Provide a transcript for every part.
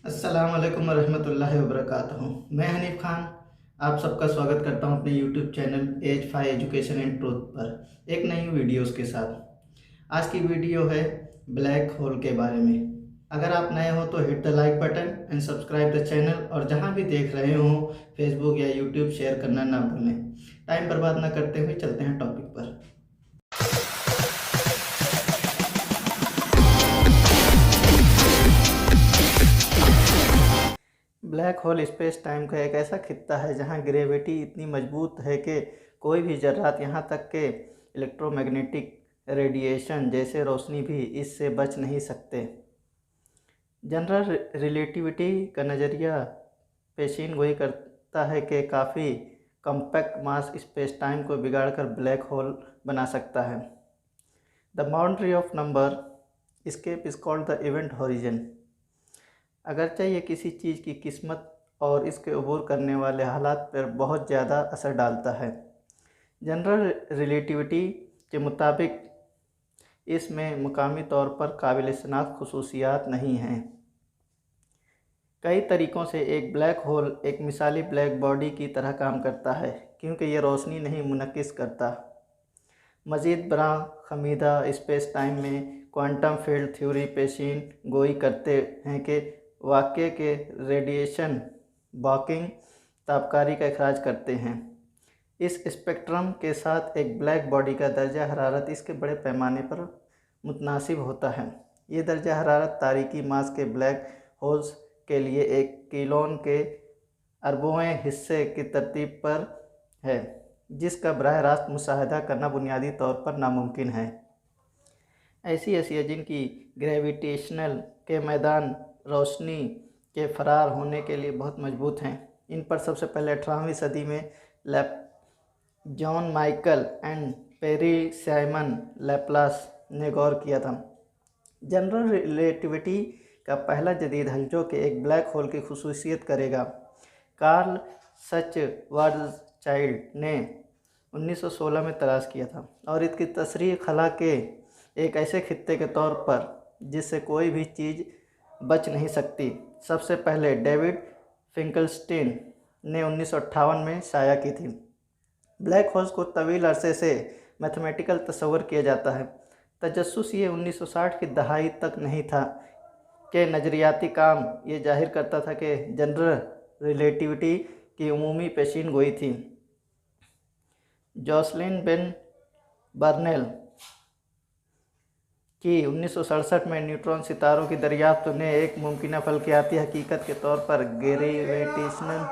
अस्सलाम वालेकुम रहमतुल्लाहि व बरकातहू। मैं हनीफ खान आप सबका स्वागत करता हूं अपने यूट्यूब चैनल एज फाई एजुकेशन एंड ट्रूथ पर एक नई वीडियोस के साथ। आज की वीडियो है ब्लैक होल के बारे में। अगर आप नए हो तो hit the like button and subscribe the channel, और जहां भी देख रहे हो फेसबुक या यूट्यूब शेयर करना ना भूलें। टाइम बर्बाद ना करते हुए चलते हैं टॉपिक पर। ब्लैक होल स्पेस टाइम का एक ऐसा खित्ता है जहां ग्रेविटी इतनी मजबूत है कि कोई भी जर्रात, यहां तक के इलेक्ट्रोमैग्नेटिक रेडिएशन जैसे रोशनी भी इससे बच नहीं सकते। जनरल रिलेटिविटी का नज़रिया पेशीन गोई करता है कि काफ़ी कॉम्पैक्ट मास स्पेस टाइम को बिगाड़कर ब्लैक होल बना सकता है। The boundary of number escape is called the event horizon. अगरचे ये किसी चीज़ की किस्मत और इसके अबूर करने वाले हालात पर बहुत ज़्यादा असर डालता है। जनरल रिलेटिविटी के मुताबिक इसमें मुकामी तौर पर काबिल शनाख्त खुसूसियात नहीं हैं। कई तरीक़ों से एक ब्लैक होल एक मिसाली ब्लैक बॉडी की तरह काम करता है, क्योंकि यह रोशनी नहीं मुनक्किस करता। मज़ीद बरां खमीदा स्पेस टाइम में क्वांटम फील्ड थ्योरी पेशीन गोई करते हैं कि वाक़े के रेडिएशन हॉकिंग तापकारी का इखराज करते हैं। इस स्पेक्ट्रम के साथ एक ब्लैक बॉडी का दर्जा हरारत इसके बड़े पैमाने पर मुतनासिब होता है। ये दर्जा हरारत तारीकी मास के ब्लैक होल्स के लिए एक किलोन के अरबों हिस्से की तरतीब पर है, जिसका बराह रास्त मुशाहिदा करना बुनियादी तौर पर नामुमकिन है। ऐसी अशिया जिनकी ग्रेविटेशनल के मैदान रोशनी के फरार होने के लिए बहुत मजबूत हैं, इन पर सबसे पहले 18वीं सदी में John Michael and Pierre Simon Laplace ने गौर किया था। जनरल रिलेटिविटी का पहला जदीद हल जो कि एक ब्लैक होल की खुसूसियत करेगा, कार्ल सचवार्डचाइल्ड ने 1916 में तलाश किया था और इसकी तशरीह खला के एक ऐसे खित्ते के तौर पर जिससे कोई भी चीज़ बच नहीं सकती सबसे पहले डेविड फिंकलस्टीन ने 1958 में शाया की थी। ब्लैक होल्स को तवील अरसे से मैथमेटिकल तस्वर किया जाता है। तजस्सुस ये 1960 की दहाई तक नहीं था कि नज़रियाती काम ये जाहिर करता था कि जनरल रिलेटिविटी की उमूमी पेशीन गोई थी। जॉसलिन बेन बर्नेल की 1967 में न्यूट्रॉन सितारों की दरियाफ्त ने एक मुमकिन फल्कियाती हकीकत के तौर पर ग्रेविटेशन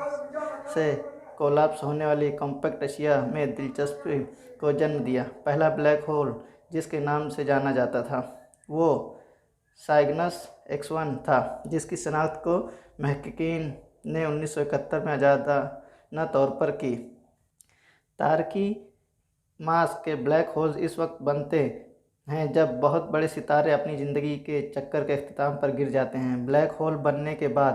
से कोलाप्स होने वाली कॉम्पैक्ट अशिया में दिलचस्पी को जन्म दिया। पहला ब्लैक होल जिसके नाम से जाना जाता था वो साइग्नस X1 था, जिसकी शनाख्त को महक़क़ीन ने 1971 में आज़ादाना तौर पर की। तारकी मास के ब्लैक होल्स इस वक्त बनते हैं जब बहुत बड़े सितारे अपनी ज़िंदगी के चक्कर के अख्तिताम पर गिर जाते हैं। ब्लैक होल बनने के बाद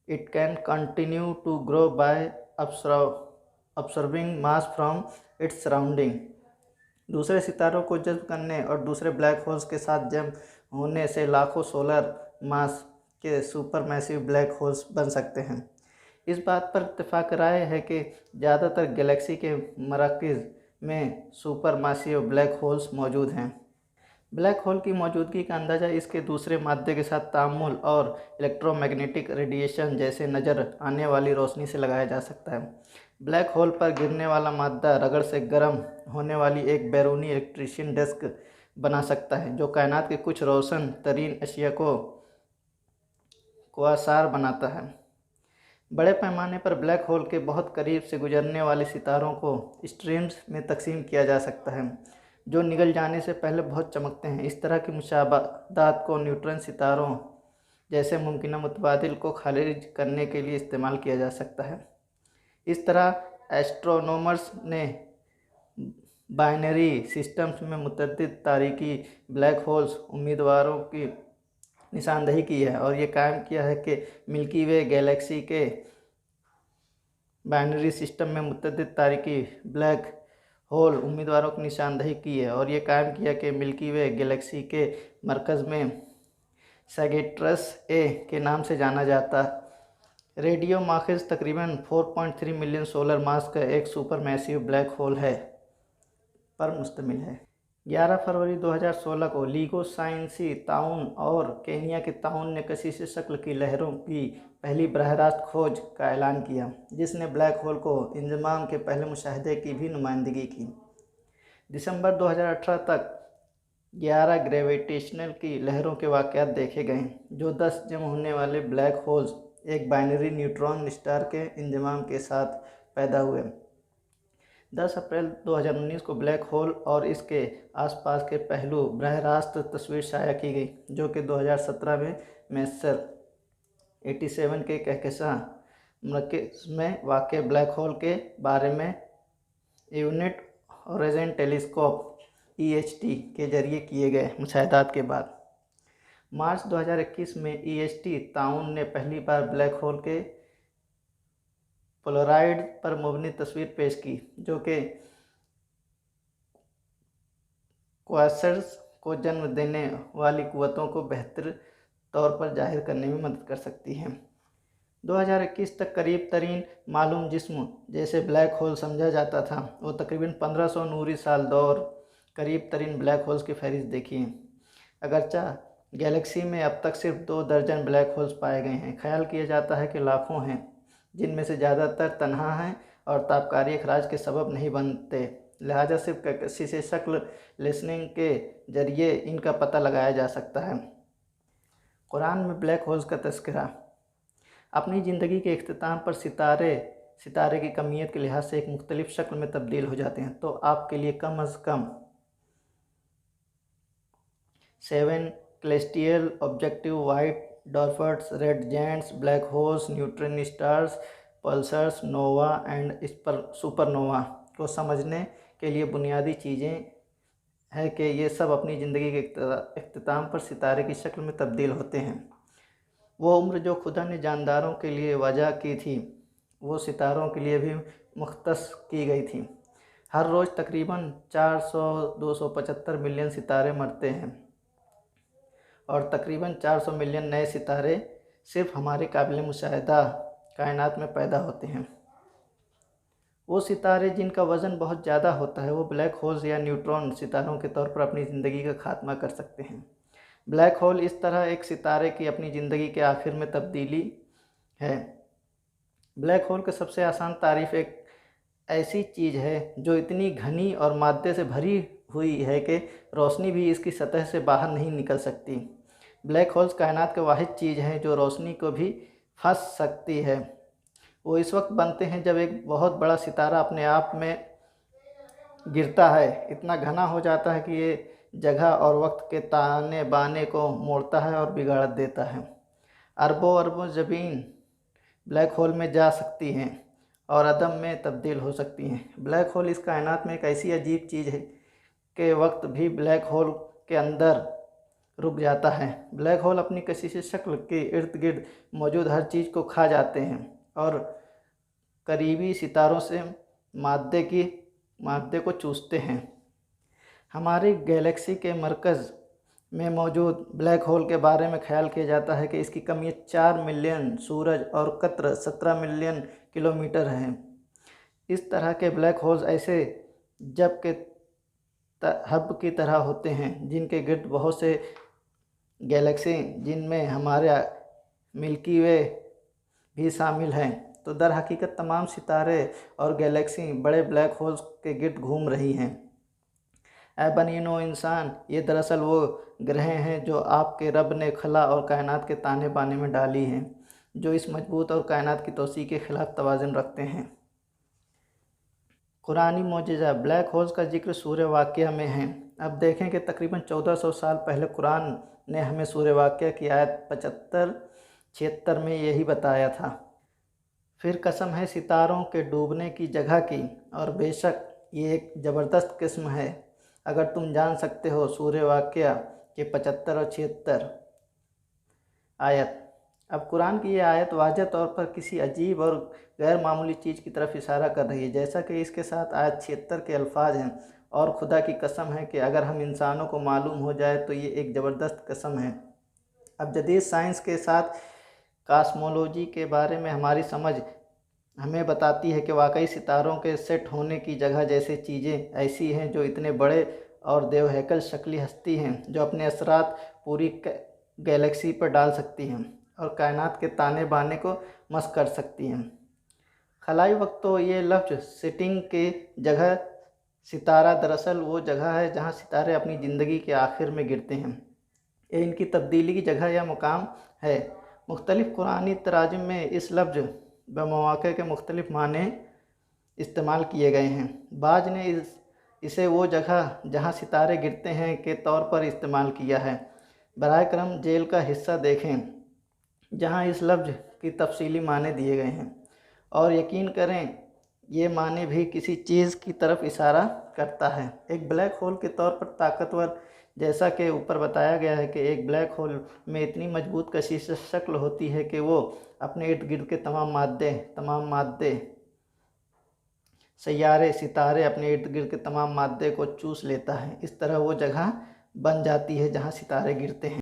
it can continue to grow by absorbing mass from its surrounding. दूसरे सितारों को जज्ब करने और दूसरे ब्लैक होल्स के साथ जम होने से लाखों सोलर मास के सुपर मैसिव ब्लैक होल्स बन सकते हैं। इस बात पर इत्तेफाक राय है कि ज़्यादातर गैलेक्सी के मराकज़ में सुपर मैसिव ब्लैक होल्स मौजूद हैं। ब्लैक होल की मौजूदगी का अंदाज़ा इसके दूसरे मादे के साथ तामुल और इलेक्ट्रोमैग्नेटिक रेडिएशन जैसे नज़र आने वाली रोशनी से लगाया जा सकता है। ब्लैक होल पर गिरने वाला मादा रगड़ से गर्म होने वाली एक बैरूनी इलेक्ट्रिशियन डिस्क बना सकता है, जो कायनात के कुछ रोशन तरीन अशिया को क्वासार बनाता है। बड़े पैमाने पर ब्लैक होल के बहुत करीब से गुजरने वाले सितारों को स्ट्रीम्स में तकसीम किया जा सकता है, जो निगल जाने से पहले बहुत चमकते हैं। इस तरह की मुशाबहत को न्यूट्रॉन सितारों जैसे मुमकिन मुतबादिल को खारिज करने के लिए इस्तेमाल किया जा सकता है। इस तरह एस्ट्रोनॉमर्स ने बाइनरी सिस्टम्स में मुतअद्दिद तारीकी ब्लैक होल्स उम्मीदवारों की निशानदही की है और ये कायम किया है कि मिल्की वे गैलेक्सी के बाइनरी सिस्टम में मुतअद्दिद तारीकी ब्लैक होल उम्मीदवारों की निशानदही की है और ये कायम किया कि मिल्की वे गैलेक्सी के मरकज़ में सैगिटरस ए के नाम से जाना जाता है। रेडियो मार्कस तकरीबन 4.3 मिलियन सोलर मास का एक सुपर मैसिव ब्लैक होल है पर मुश्तमिल है। 11 फरवरी 2016 को लिगो साइंसी ताउन और केनिया के ताउन ने कशिश शक्ल की लहरों की पहली बरह रास्त खोज का ऐलान किया, जिसने ब्लैक होल को इंजमाम के पहले मुशाहदे की भी नुमाइंदगी की। दिसंबर 2018 तक 11 ग्रेविटेशनल की लहरों के वाक़यात देखे गए, जो 10 जम होने वाले ब्लैक होल्स एक बाइनरी न्यूट्रॉन स्टार के इंजमाम के साथ पैदा हुए। 10 अप्रैल 2019 को ब्लैक होल और इसके आसपास के पहलू बरह रास्त तस्वीर शाया की गई, जो कि 2017 में मेसर 87 के कहकशां मरकज़ में वाक़ ब्लैक होल के बारे में यूनिट होराइज़न टेलीस्कोप EHT के जरिए किए गए मुशाहदात के बाद मार्च 2021 में EHT ताउन ने पहली बार ब्लैक होल के पोलराइड पर मुबनी तस्वीर पेश की, जो कि क्वासर्स को जन्म देने वाली कुव्वतों को बेहतर तौर पर जाहिर करने में मदद कर सकती है। 2021 तक करीब तरीन मालूम जिस्म जैसे ब्लैक होल समझा जाता था, वो तकरीबन 1500 नूरी साल दौर करीब तरीन ब्लैक होल्स की फहरिस्त देखी है। अगरचा गैलेक्सी में अब तक सिर्फ 2 दर्जन ब्लैक होल्स पाए गए हैं। ख्याल किया जाता है कि लाखों हैं, जिनमें से ज़्यादातर तन्हा हैं और ताबकारी अखराज के सबब नहीं बनते, लिहाजा सिर्फ कशिश शक्ल लिसनिंग के जरिए इनका पता लगाया जा सकता है। कुरान में ब्लैक होल्स का तज़किरा। अपनी ज़िंदगी के इख्तिताम पर सितारे की कमियत के लिहाज से एक मुख्तलिफ शक्ल में तब्दील हो जाते हैं, तो आपके लिए कम अज़ कम 7 celestial objective white dwarfs, red giants, black holes, neutron stars, pulsars, nova and supernova को समझने के लिए बुनियादी चीज़ें है कि ये सब अपनी ज़िंदगी के इख्तिताम पर सितारे की शक्ल में तब्दील होते हैं। वो उम्र जो खुदा ने जानदारों के लिए वजह की थी, वो सितारों के लिए भी मुख्तस की गई थी। हर रोज़ तकरीबन 400-275 मिलियन सितारे मरते हैं और तकरीबन 400 मिलियन नए सितारे सिर्फ हमारे काबिल मुशाहिदा कायनात में पैदा होते हैं। वो सितारे जिनका वज़न बहुत ज़्यादा होता है, वो ब्लैक होल्स या न्यूट्रॉन सितारों के तौर पर अपनी ज़िंदगी का खात्मा कर सकते हैं। ब्लैक होल इस तरह एक सितारे की अपनी ज़िंदगी के आखिर में तब्दीली है। ब्लैक होल की सबसे आसान तारीफ़ एक ऐसी चीज़ है जो इतनी घनी और मादे से भरी हुई है कि रोशनी भी इसकी सतह से बाहर नहीं निकल सकती। ब्लैक होल्स कायनात के वाहिद चीज़ हैं जो रोशनी को भी फंस सकती है। वो इस वक्त बनते हैं जब एक बहुत बड़ा सितारा अपने आप में गिरता है, इतना घना हो जाता है कि ये जगह और वक्त के ताने बाने को मोड़ता है और बिगाड़ देता है। अरबों अरबों ज़मीन ब्लैक होल में जा सकती हैं और अदम में तब्दील हो सकती हैं। ब्लैक होल इस कायनात में एक ऐसी अजीब चीज़ है कि वक्त भी ब्लैक होल के अंदर रुक जाता है। ब्लैक होल अपनी कशिश शक्ल के इर्द गिर्द मौजूद हर चीज़ को खा जाते हैं और करीबी सितारों से मादे को चूसते हैं। हमारी गैलेक्सी के मरकज़ में मौजूद ब्लैक होल के बारे में ख्याल किया जाता है कि इसकी कमियत 4 मिलियन सूरज और कतर 17 मिलियन किलोमीटर है। इस तरह के ब्लैक होल्स ऐसे जब के हब की तरह होते हैं, जिनके गिर्द बहुत से गैलेक्सी, जिनमें हमारे मिल्की वे भी शामिल हैं। तो दर हकीकत तमाम सितारे और गैलेक्सी बड़े ब्लैक होल्स के गिर्द घूम रही हैं। ऐ बनीनो इंसान, ये दरअसल वो ग्रह हैं जो आपके रब ने खला और कायनात के ताने बाने में डाली हैं, जो इस मजबूत और कायनात की तोसी के ख़िलाफ़ तवाज़ुन रखते हैं। कुरानी मोजिज़ा। ब्लैक होल्स का जिक्र सूरह वाक़िया में है। अब देखें कि तकरीबन 1400 साल पहले कुरान ने हमें सूरह वाक़िया की आयत 75-76 में यही बताया था। फिर कसम है सितारों के डूबने की जगह की, और बेशक ये एक ज़बरदस्त किस्म है, अगर तुम जान सकते हो। सूरह वाक़िया के 75 और 76 आयत। अब कुरान की यह आयत वाज़ह तौर पर किसी अजीब और गैर मामूली चीज़ की तरफ इशारा कर रही है, जैसा कि इसके साथ आयत 76 के अल्फाज हैं, और खुदा की कसम है कि अगर हम इंसानों को मालूम हो जाए तो ये एक ज़बरदस्त कसम है। अब जदीद साइंस के साथ कॉस्मोलॉजी के बारे में हमारी समझ हमें बताती है कि वाकई सितारों के सेट होने की जगह जैसी चीज़ें ऐसी हैं जो इतने बड़े और देवहैकल शक्ली हस्ती हैं जो अपने असरात पूरी गैलेक्सी पर डाल सकती हैं और कायनात के ताने बाने को मस कर सकती हैं। खलाई वक्त तो ये लफ्ज़ सिटिंग के जगह सितारा दरअसल वो जगह है जहाँ सितारे अपनी ज़िंदगी के आखिर में गिरते हैं। ये इनकी तब्दीली की जगह या मुकाम है। मुख्तलिफ़ कुरानी तराजुम में इस लफ्ज़ बमौक़े के मुख्तलिफ़ माने इस्तेमाल किए गए हैं। बाज़ ने इसे वो जगह जहाँ सितारे गिरते हैं के तौर पर इस्तेमाल किया है। बराए करम जेल का हिस्सा देखें जहाँ इस लफ्ज़ की तफसीली माने दिए गए हैं और यकीन करें ये माने भी किसी चीज़ की तरफ इशारा करता है। एक ब्लैक होल के तौर पर ताकतवर, जैसा कि ऊपर बताया गया है कि एक ब्लैक होल में इतनी मजबूत कशिश शक्ल होती है कि वो अपने इर्द गिर्द के तमाम मादे सैयारे सितारे अपने इर्द गिर्द के तमाम मादे को चूस लेता है। इस तरह वो जगह बन जाती है जहाँ सितारे गिरते हैं।